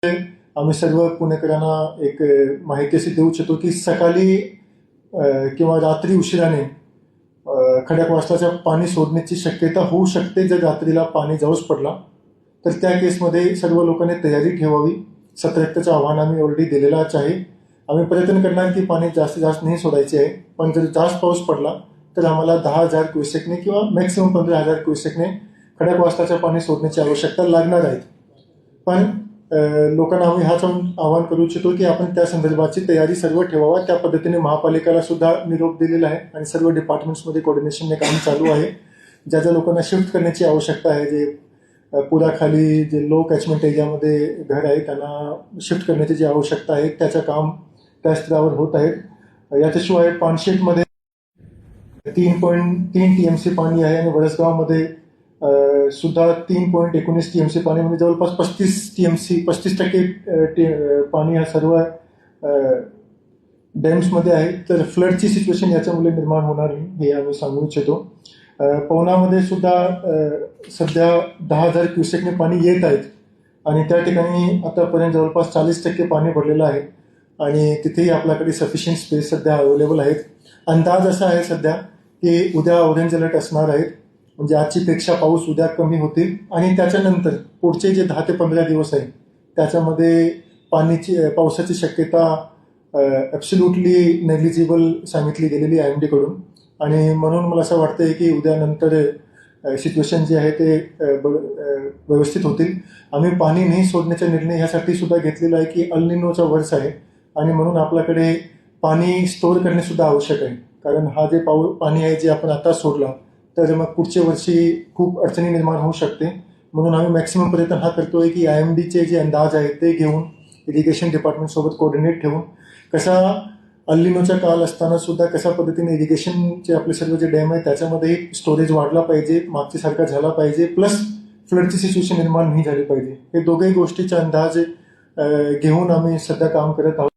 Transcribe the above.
आम्ही सर्व पुणेकरांना एक माहिती अशी देऊ इच्छितो की सकाळी किंवा रात्री उशिराने खडकवासलाच्या पाणी सोडण्याची शक्यता होऊ शकते जर रात्रीला पाणी जाऊच पडला तर त्या केसमध्ये सर्व लोकांनी तयारी ठेवावी. सतर्कतेचं आव्हान आम्ही ऑलरेडी दिलेलंच आहे. आम्ही प्रयत्न करणार की पाणी जास्तीत जास्त नाही सोडायचे आहे, पण जर जास्त पाऊस पडला तर आम्हाला 10,000 क्युसेकने किंवा मॅक्सिमम 15,000 क्युसेकने खडकवासलाचं पाणी सोडण्याची आवश्यकता लागणार आहे. पण लोकांना आम्ही हाच आवाहन करू इच्छितो की आपण त्या संदर्भाची तयारी सर्व ठेवावा. त्या पद्धतीने महापालिकेला सुद्धा निरोप दिलेला आहे आणि सर्व डिपार्टमेंट्समध्ये कोऑर्डिनेशनने काम चालू आहे. ज्या ज्या लोकांना शिफ्ट करण्याची आवश्यकता आहे, जे पुराखाली जे लो कॅचमेंट एरियामध्ये घर आहे त्यांना शिफ्ट करण्याची जी आवश्यकता आहे त्याचं काम त्या स्तरावर होत आहे. याच्याशिवाय पानशेतमध्ये 3.3 TMC पाणी आहे आणि वडसगावमध्ये सुद्धा 3.19 TMC पाणी, म्हणजे जवळपास 35% पाणी या सर्व डॅम्समध्ये आहे. तर फ्लडची सिच्युएशन याच्यामुळे निर्माण होणार नाही हे आम्ही सांगू इच्छितो. पवनामध्ये सुद्धा सध्या 10,000 क्युसेकने पाणी येत आहेत आणि त्या ठिकाणी आतापर्यंत जवळपास 40% पाणी भरलेलं आहे आणि तिथेही आपल्याकडे सफिशियंट स्पेस सध्या अवेलेबल आहेत. अंदाज असा आहे सध्या की उद्या ऑरेंज अलर्ट असणार आहेत, म्हणजे आजची पेक्षा पाऊस उद्या कमी होतील आणि त्याच्यानंतर पुढचे जे 10 ते 15 दिवस आहे त्याच्यामध्ये पावसाची शक्यता ॲब्सोल्युटली नेग्लिजिबल सांगितली गेलेली आहे IMD कडून. आणि म्हणून मला असं वाटतंय की उद्यानंतर सिच्युएशन जे आहे ते व्यवस्थित होतील. आम्ही पाणी नाही सोडण्याचा निर्णय ह्यासाठी सुद्धा घेतलेला आहे की अल निनोचा वर्ष आहे आणि म्हणून आपल्याकडे पाणी स्टोअर करणे सुद्धा आवश्यक आहे. कारण हा जे पाणी आहे जे आपण आता सोडला तर मग पुढच्या वर्षी खूप अडचणी निर्माण होऊ शकते. म्हणून आम्ही मॅक्सिमम प्रयत्न हा करतोय की IMDचे जे अंदाज आहेत ते घेऊन इरिगेशन डिपार्टमेंटसोबत कोऑर्डिनेट ठेवून कसा अल निनोचा काल असताना सुद्धा कशा पद्धतीने इरिगेशनचे आपले सर्व जे डॅम आहे त्याच्यामध्येही स्टोरेज वाढला पाहिजे, मागच्यासारखा झाला पाहिजे, प्लस फ्लडची सिच्युएशन निर्माण नाही झाली पाहिजे. हे दोघेही गोष्टीचा अंदाज घेऊन आम्ही सध्या काम करत आहोत.